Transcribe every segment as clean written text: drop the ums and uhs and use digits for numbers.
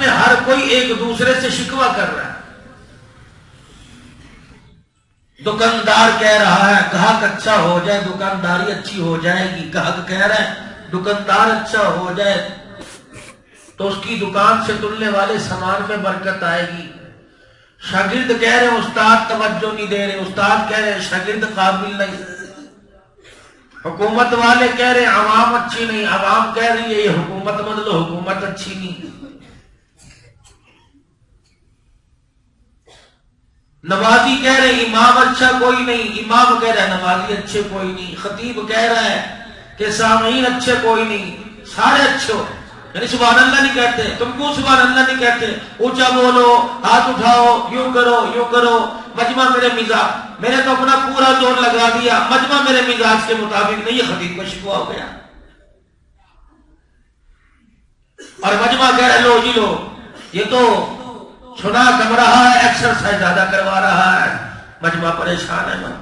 میں ہر کوئی ایک دوسرے سے شکوہ کر رہا ہے. دکاندار کہہ رہا ہے گاہک اچھا ہو جائے دکانداری اچھی ہو جائے گی، گاہک کہہ رہا ہے دکاندار اچھا ہو جائے تو اس کی دکان سے تلنے والے سامان میں برکت آئے گی. شاگرد کہہ رہے ہیں استاد توجہ نہیں دے رہے، استاد کہہ رہے ہیں شاگرد قابل نہیں. حکومت والے کہہ رہے ہیں عوام اچھی نہیں، عوام کہہ رہی ہے یہ حکومت بدلو، حکومت اچھی نہیں. نمازی کہہ رہے ہیں امام اچھا کوئی نہیں، امام کہہ رہا ہے نمازی اچھے کوئی نہیں. خطیب کہہ رہا ہے کہ سامعین اچھے کوئی نہیں، سارے اچھے ہو. یعنی سبحان اللہ نہیں کہتے. تم کیوں سبحان اللہ نہیں کہتے؟ اونچا بولو، ہاتھ اٹھاؤ، یوں کرو یوں کرو. مجمع میرے مزاج، میں نے تو اپنا پورا زور لگا دیا، مجمع میرے مزاج کے مطابق نہیں. یہ خطیب کا شکوہ ہو گیا. اور مجمع کہہ رہے لو جی لو، یہ تو سنا کم رہا ہے، ایکسرسائز زیادہ کروا رہا ہے. مجمع پریشان ہے.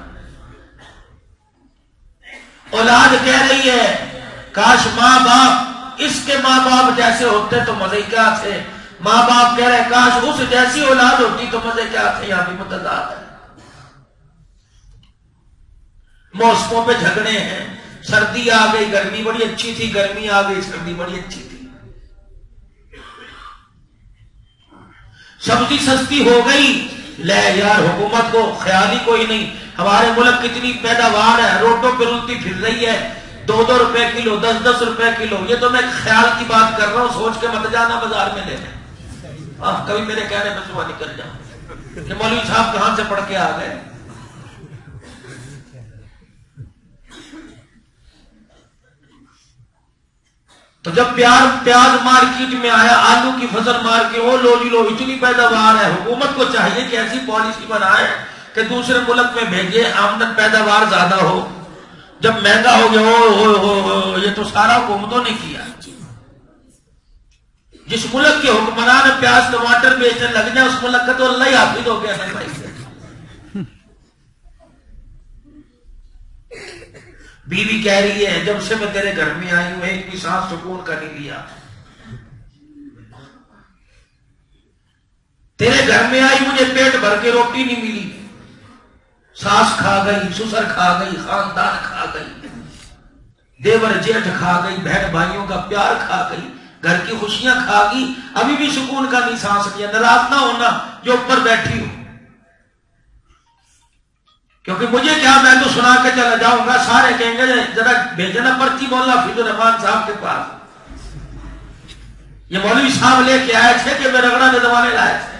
اولاد کہہ رہی ہے کاش ماں باپ اس کے ماں باپ جیسے ہوتے تو مزے کیا تھے. ماں باپ کہہ رہے کاش اس جیسی اولاد ہوتی تو مزے کیا تھے. یہاں بھی متضاد ہے. موسموں پہ جھگڑے ہیں. سردی آ گئی گرمی بڑی اچھی تھی، گرمی آ گئی سردی بڑی اچھی تھی. سبزی سستی ہو گئی، لے یار حکومت کو خیال ہی کوئی نہیں. ہمارے ملک کتنی پیداوار ہے، روڈوں پہ رلتی پھر رہی ہے، 2-2 روپے کلو، 10-10 روپے کلو. یہ تو میں خیال کی بات کر رہا ہوں، سوچ کے مت جانا بازار میں لینے. کبھی میرے کہنے میں صبح نکل جاؤں کہ مولوی صاحب کہاں سے پڑھ کے آ گئے. تو جب پیاز مارکیٹ میں آیا، آلو کی فصل مار کے وہ لو جی لو اتنی پیداوار ہے. حکومت کو چاہیے کہ ایسی پالیسی بنائے کہ دوسرے ملک میں بھیجے، آمدن پیداوار زیادہ ہو. جب مہنگا ہو گیا یہ تو سارا حکومتوں نے کیا. جس ملک کے حکمران پیاز ٹماٹر بیچنے لگ جائے اس ملک کا تو اللہ ہی حافظ ہو گیا ہے بھائی. بیوی کہہ رہی ہے جب سے میں تیرے گھر میں آئی ہوں ایک بھی سانس سکون کا نہیں لیا. تیرے گھر میں آئی مجھے پیٹ بھر کے روٹی نہیں ملی. ساس کھا گئی، سسر کھا گئی، خاندان کھا گئی، دیور جیٹھ کھا گئی، بہن بھائیوں کا پیار کھا گئی، گھر کی خوشیاں کھا گئی. ابھی بھی سکون کا نہیں سانس لیا. ناراض نہ ہونا جو اوپر بیٹھی ہوں، کیونکہ مجھے کیا میں تو سنا کے چلا جاؤں گا، سارے کہیں گے ذرا بھیجنا پرچی مولانا فیض الرحمان صاحب کے پاس. یہ مولوی صاحب لے کے آئے تھے کہ میں رگڑا نظوانے لائے تھے.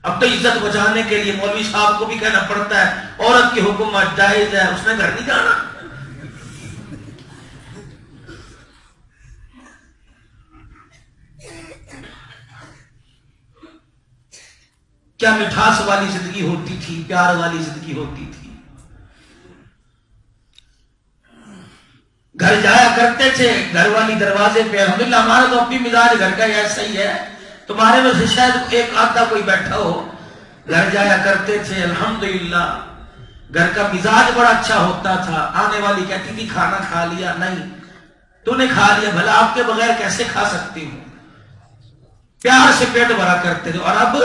اب تو عزت بچانے کے لیے مولوی صاحب کو بھی کہنا پڑتا ہے عورت کی حکومت جائز ہے، اس نے گھر نہیں جانا. کیا مٹھاس والی زندگی ہوتی تھی، پیار والی زندگی ہوتی تھی. گھر جایا کرتے تھے، گھر والی دروازے پہ. الحمدللہ ہمارا تو اپنی مزاج گھر کا ایسا ہی ہے. تمہارے میں سے شاید ایک آدھا کوئی بیٹھا ہو. گھر جایا کرتے تھے الحمدللہ، گھر کا مزاج بڑا اچھا ہوتا تھا. آنے والی کہتی تھی کھانا کھا لیا؟ نہیں. تو نے کھا لیا؟ بھلا آپ کے بغیر کیسے کھا سکتی ہوں. پیار سے پیٹ بھرا کرتے تھے. اور اب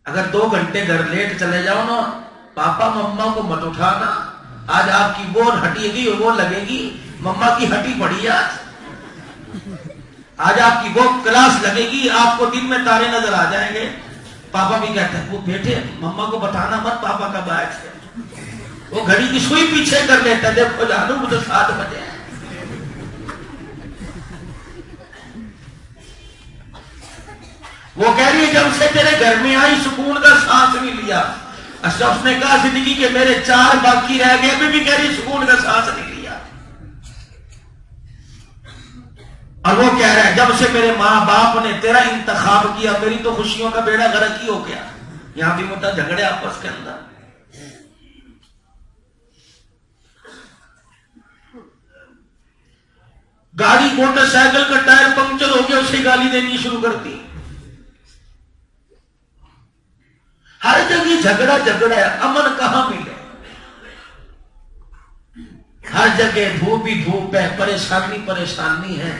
اگر 2 گھنٹے گھر لیٹ چلے جاؤ نا، پاپا مما کو مت اٹھانا، آج آپ کی وہ ہٹے گی وہ لگے گی، مما کی ہٹی پڑی آج آپ کی وہ کلاس لگے گی، آپ کو دن میں تارے نظر آ جائیں گے. پاپا بھی کہتے ہیں وہ بیٹے مما کو بتانا مت پاپا کب آئے تھے. وہ گھڑی کی سوئی پیچھے کر لیتا ہے، دیکھو جانو مجھے 7 بجے. وہ کہہ رہی ہے جب سے تیرے گھر میں آئی سکون کا سانس نہیں لیا. اچھا اس نے کہا زندگی کے میرے 4 باقی رہ گئے، ابھی بھی کہہ رہی سکون کا سانس نہیں لیا. اور وہ کہہ رہا ہے جب سے میرے ماں باپ نے تیرا انتخاب کیا میری تو خوشیوں کا بیڑا غرق ہی ہو گیا. یہاں بھی مدعا جھگڑے آپس کے اندر. گاڑی موٹر سائیکل کا ٹائر پنکچر ہو گیا اسے گالی دینی شروع کر دی. ہر جگہ جھگڑا ہے. امن کہاں ملے؟ ہر جگہ دھوپ ہی دھوپ ہے، پریشانی پریشانی ہے،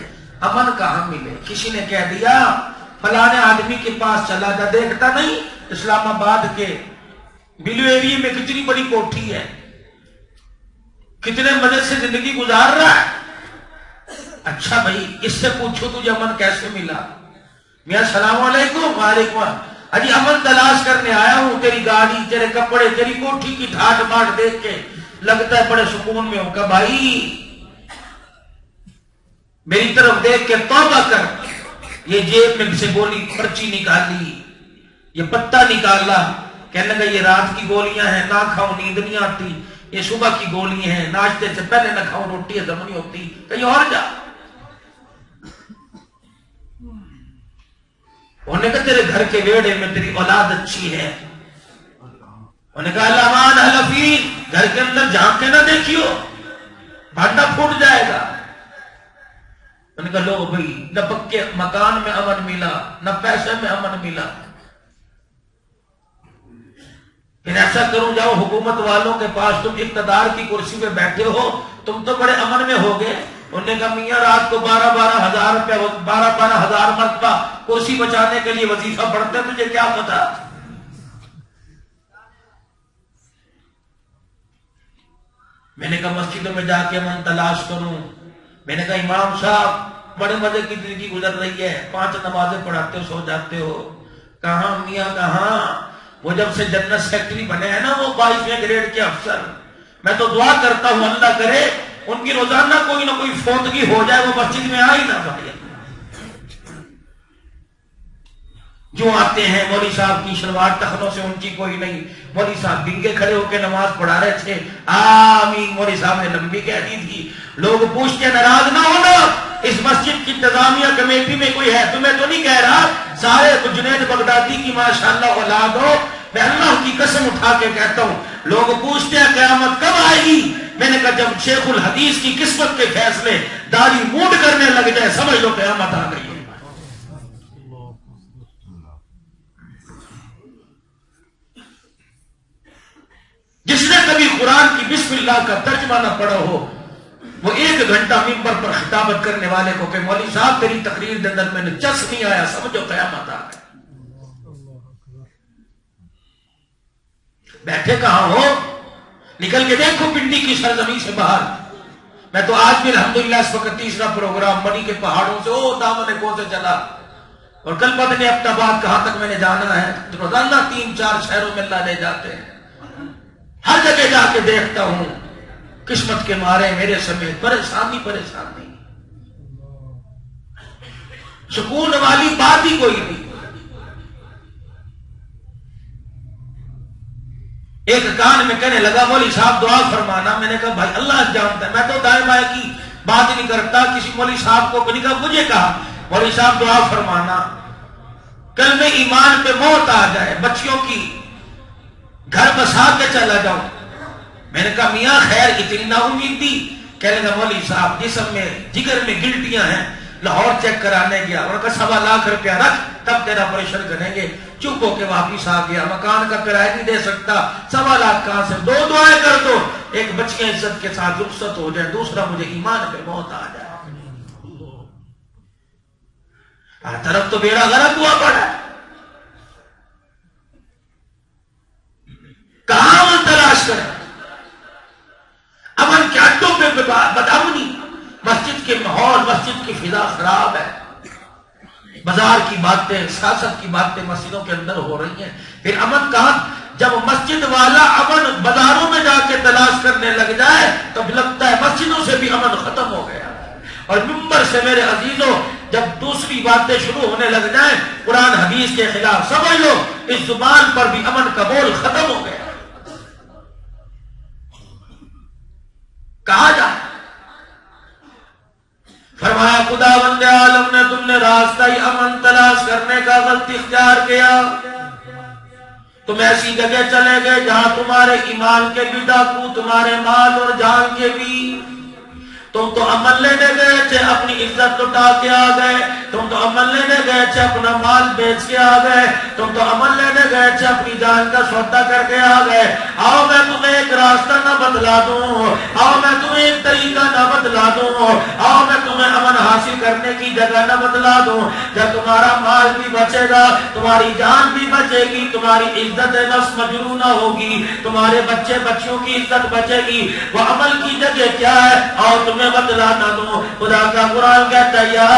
امن کہاں ملے؟ کسی نے کہہ دیا فلانے آدمی کے پاس چلا جا، دیکھتا نہیں اسلام آباد کے بلو ایریے میں کتنی بڑی کوٹھی ہے، کتنے مزے سے زندگی گزار رہا ہے۔ اچھا بھائی اس سے پوچھو تجھے امن کیسے ملا؟ میاں السلام علیکم۔ وعلیکم۔ اجی امن تلاش کرنے آیا ہوں، تیری گاڑی، تیرے کپڑے، تیری کوٹھی کی ٹھاٹ باٹ دیکھ کے لگتا ہے بڑے سکون میں ہوں۔ کہ بھائی میری طرف دیکھ کے توبہ کر، یہ جیب میں سے گولی پرچی نکالی، یہ پتہ نکالا، کہنے لگا یہ رات کی گولیاں ہیں، نہ کھاؤ نیند نہیں آتی، یہ صبح کی گولی ہیں، ناشتے سے پہلے نہ کھاؤ روٹی ہضم نہیں ہوتی، کہیں اور جا۔ انہوں نے کہا تیرے گھر کے ویڑے میں تیری اولاد اچھی ہے، انہوں نے کہا الامان حلفین، گھر کے اندر جھانک کے نہ دیکھیو بھانڈا پھوٹ جائے گا۔ انہوں نے کہا لو بھائی، نہ پکے مکان میں امن ملا، نہ پیسے میں امن ملا، پھر ایسا کروں جاؤ حکومت والوں کے پاس، تم اقتدار کی کرسی پہ بیٹھے ہو، تم تو بڑے امن میں ہو گئے۔ انہوں نے کہا میاں رات کو 12,000 روپے 12,000 مرتبہ کرسی بچانے کے لیے وظیفہ پڑھتے، تجھے کیا پتا؟ میں نے کہا مسجدوں میں جا کے امن تلاش کروں۔ میں نے کہا امام صاحب بڑے مزے کی زندگی گزر رہی ہے، 5 نمازیں پڑھاتے ہو، سو جاتے ہو۔ کہاں میاں کہاں؟ وہ جب سے جنرل سیکرٹری بنے ہیں نا وہ 22ویں گریڈ کے افسر، میں تو دعا کرتا ہوں اللہ کرے ان کی روزانہ کوئی نہ کوئی فوتگی ہو جائے، وہ مسجد میں آ ہی نہ پائے۔ جو آتے ہیں مولوی صاحب کی شلوار ٹخنوں سے اونچی کوئی نہیں، مولوی صاحب ڈنگے کھڑے ہو کے نماز پڑھا رہے تھے، آمین مولوی صاحب نے لمبی کہہ دی تھی۔ لوگ پوچھتے ناراض نہ ہونا، اس مسجد کی انتظامیہ کمیٹی میں کوئی ہے، تمہیں تو نہیں کہہ رہا سارے جنید بغدادی کی ماشاءاللہ اولاد ہو، میں اللہ کی قسم اٹھا کے کہتا ہوں لوگ پوچھتے ہیں قیامت کب آئے گی؟ میں نے کہا جب شیخ الحدیث کی قسمت کے فیصلے داڑھی موڑ کرنے لگ جائے سمجھ لو قیامت آ گئی ہے۔ جس نے کبھی قرآن کی بسم اللہ کا ترجمہ نہ پڑھا ہو وہ 1 گھنٹہ ممبر پر خطابت کرنے والے کو کہ مولوی صاحب تیری تقریر کے اندر میں نے چس نہیں آیا، سمجھو قیامت آ گئی۔ بیٹھے کہاں ہو؟ نکل کے دیکھو پنڈی کی سرزمین سے باہر۔ میں تو آج بھی الحمدللہ اس وقت 3را پروگرام منی کے پہاڑوں سے دامن کو سے چلا، اور کل پتہ نہیں اپنا بات کہاں تک میں نے جانا ہے۔ روزانہ 3-4 شہروں میں اللہ لے جاتے ہیں، ہر جگہ جا کے دیکھتا ہوں قسمت کے مارے میرے سمیت پریشانی پریشانی، سکون والی بات ہی کوئی نہیں۔ ایک کان میں کہنے لگا مولوی صاحب دعا فرمانا، میں نے کہا بھائی اللہ جانتا ہے، میں تو دائیں بائیں کی بات نہیں کرتا، کسی مولوی صاحب کو نہیں کہا، مجھے کہا مولوی صاحب دعا فرمانا کل میں ایمان پہ موت آ جائے، بچیوں کی گھر بسا کے چلا جاؤں۔ میں نے کہا میاں خیر اتنی نا امیدی؟ کہنے لگا مولوی صاحب جسم میں جگر میں گلٹیاں ہیں، لاہور چیک کرانے گیا، انہوں نے کہا 1.25 لاکھ روپیہ رکھ تب تیرا آپریشن کریں گے۔ چپ ہو کے واپس آ گیا، مکان کا کرایہ نہیں دے سکتا، 1.25 لاکھ کہاں سے؟ 2 دعائیں کر دو، ایک بچیاں عزت کے ساتھ رخصت ہو جائے، دوسرا مجھے ایمان پہ موت آ جائے۔ ہر طرف تو بیڑا غرق ہوا پڑا ہے، کہاں امن تلاش کریں؟ امن کے اڈوں پہ بدامنی، مسجد کے ماحول، مسجد کی فضا خراب ہے، بازار کی باتیں، سیاست کی باتیں مسجدوں کے اندر ہو رہی ہیں، پھر امن کہاں؟ جب مسجد والا امن بازاروں میں جا کے تلاش کرنے لگ جائے تب لگتا ہے مسجدوں سے بھی امن ختم ہو گیا۔ اور ممبر سے میرے عزیزوں جب دوسری باتیں شروع ہونے لگ جائیں قرآن حدیث کے خلاف، سمجھ لو اس زبان پر بھی امن کا بول ختم ہو گیا۔ کہا جائے؟ فرمایا خداوند عالم نے تم نے راستہ امن تلاش کرنے کا غلط اختیار کیا، تم ایسی جگہ چلے گئے جہاں تمہارے ایمان کے بھی ڈاکو، تمہارے مال اور جان کے بھی۔ تم تو امن لینے گئے تھے اپنی عزت لٹا کے آ گئے، تم تو امن لینے گئے تھے اپنا مال بیچ کے آ گئے، تم تو امن لینے گئے تھے اپنی جان کا سودا کر کے آ گئے۔ آؤ میں تمہیں ایک راہ راستہ نہ بدلا دوں، آؤ میں تمہیں ایک طریقہ نہ بدلا دوں، آؤ میں تمہیں امن حاصل کرنے کی جگہ نہ بدلا دوں۔ جب تمہارا مال بھی بچے گا، تمہاری جان بھی بچے گی، تمہاری عزت نفس مجروح نہ ہوگی، تمہارے بچے بچیوں کی عزت بچے گی، وہ عمل کی جگہ کیا ہے اور تمہیں بتلانا دوں۔ خدا کا قرآن کہتا ہے یا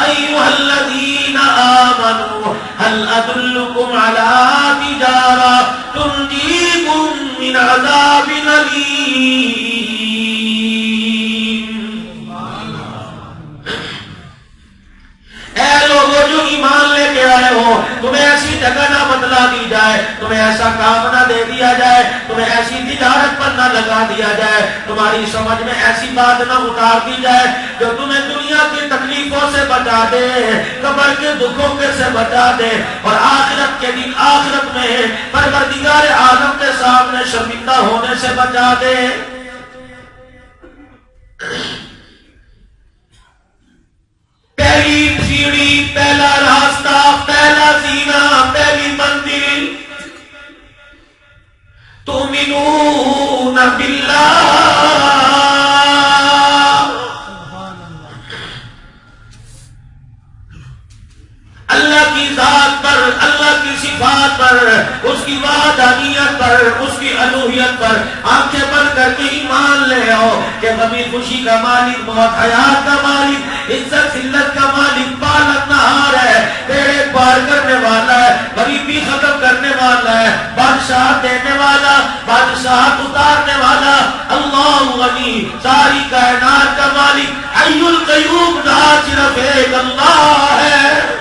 ایھا الذین آمنوا هل ادلکم علی تجارہ تنجیکم من عذاب الیم۔ اے لوگوں جو ایمان لے کے آئے ہو، تمہیں ایسی جگہ نہ بدلا دی جائے، تمہیں ایسا کام نہ دے دیا جائے، تمہیں ایسی تجارت پر نہ لگا دیا جائے، تمہاری سمجھ میں ایسی بات نہ اتار دی جائے جو تمہیں دنیا کی تکلیفوں سے بچا دے، قبر کے دکھوں کے سے بچا دے، اور آخرت کے دن آخرت میں پروردگار عالم کے سامنے شرمندہ ہونے سے بچا دے۔ پہلی سیڑھی، پہلا راستہ، پہلا زینہ، پہلی منزل تؤمنون باللہ، اللہ کی ذات پر، اللہ کی صفات پر، اس کی وحدانیت پر، اس کی الوہیت پر آنکھیں بند کر کے ایمان لے آؤ کہ غمی خوشی کا مالک، موت حیات کا مالک، عزت ذلت کا مالک، پالنہار ہے، بیڑے پار کرنے والا ہے، غریبی ختم کرنے والا ہے، بادشاہ دینے والا، بادشاہ اتارنے والا، اللہ غنی، ساری کائنات کا مالک، حی القیوم، ذات صرف ایک اللہ ہے۔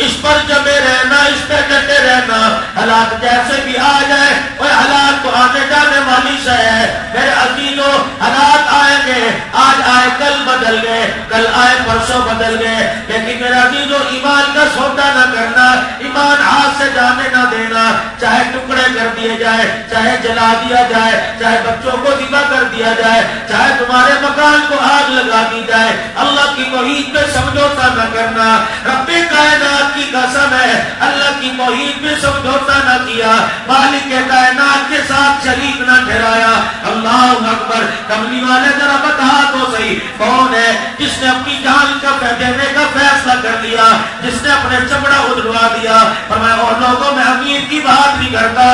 اس پر جمے رہنا، اس پہ ڈٹے رہنا، حالات جیسے بھی آ جائے، وہ حالات تو آنے جانے والی شے ہے میرے عزیزو، حالات آئیں گے، آج آئے کل بدل گئے، کل آئے پرسوں بدل گئے، لیکن میرے عزیزو ایمان کا سودا نہ کرنا، ایمان ہاتھ سے جانے نہ دینا، چاہے ٹکڑے کر دیے جائے، چاہے جلا دیا جائے، چاہے بچوں کو ذبح کر دیا جائے، چاہے تمہارے مکان کو آگ لگا دی جائے، اللہ کی توحید پہ سمجھوتا نہ کرنا۔ رب کائنات کی قسم ہے، اللہ کی توحید میں سمجھوتا نہ کیا، مالک کائنات کے ساتھ شریک نہ ٹھہرایا۔ اللہ اکبر۔ کملی والے ذرا بتا تو صحیح کون ہے جس نے اپنی جان کا دینے کا فیصلہ کر لیا، جس نے اپنے چمڑا ادھڑوا دیا؟ فرمایا اور لوگوں میں امیر کی بات نہیں کرتا،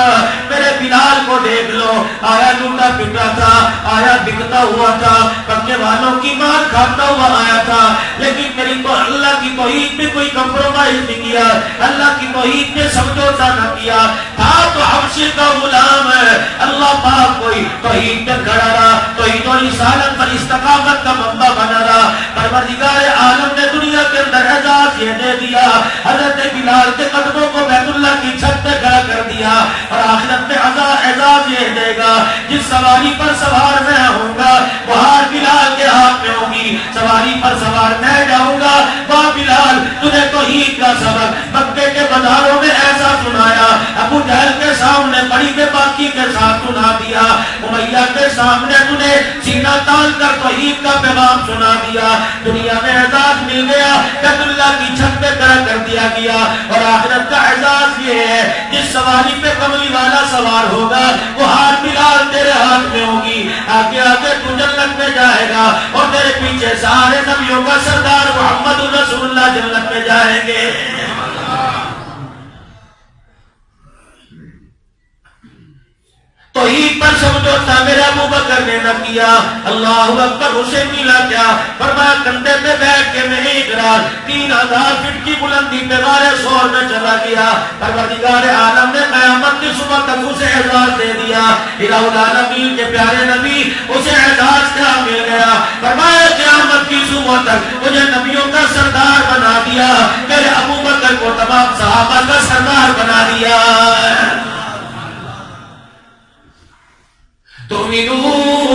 میرے بلال کو دیکھ لو، آیا لوٹا پٹا تھا، آیا بکتا ہوا تھا، پکے والوں کی مار کھاتا ہوا آیا تھا، لیکن میری تو اللہ کی توحید میں کوئی کمپرومائز نہیں کیا، اللہ کی توحید میں سمجھوتا نہ کیا، تھا تو حبشے کا غلام ہے، اللہ پاک کوئی توحید میں کھڑا رہا، توحید و رسالت پر استقامت کا منبع بنا رہا۔ پروردگار عالم نے دنیا کے اندر اعزاز یہ دے دیا، حضرت بلال کے قدموں کو بیت اللہ کی چھت پہ کھڑا کر دیا، اور آخرت میں اعزاز یہ دے گا جس سواری پر سوار میں ہوں گا وہ ہار بلال کے ہاتھ میں ہوگی، سواری پر سوار میں جاؤں گا واہ بلال تجھے توحید کا سبق مکے کے بازاروں میں ایسا سنایا، ابو جہل کے سامنے بڑی بے باکی کے ساتھ سنا دیا، امیہ کے سامنے تجھے سینہ تان کر توحید کا پیغام سنا دیا، دنیا میں اعزاز مل گیا، بیت اللہ کی چھت پہ کھڑا کر دیا گیا، اور آخرت کا اعزاز یہ ہے جس سواری پہ کملی والا سوار ہوگا وہ ہار بلال تیرے ہاتھ میں ہوگی، آگے آگے تو جنت میں جائے گا اور تیرے پیچھے سارے نبیوں کا سردار محمد رسول اللہ جنت میں جائیں گے۔ توحید پر سمجھوتا میرے ابو بکر نے نہ کیا، اللہ اکبر، اسے ملا کیا؟ فرمایا کندھے پہ بیٹھ کے میں ایک رات 3000 فٹ کی بلندی پہ غار ثور میں چلا گیا، پروردگار عالم نے قیامت کی صبح تک اسے اعزاز دے دیا، الہ العالمین کے پیارے نبی اسے اعزاز کیا مل گیا؟ فرمایا قیامت کی صبح تک مجھے نبیوں کا سردار بنا دیا، میرے ابو بکر کو تمام صحابہ کا سردار بنا دیا۔ تؤمنون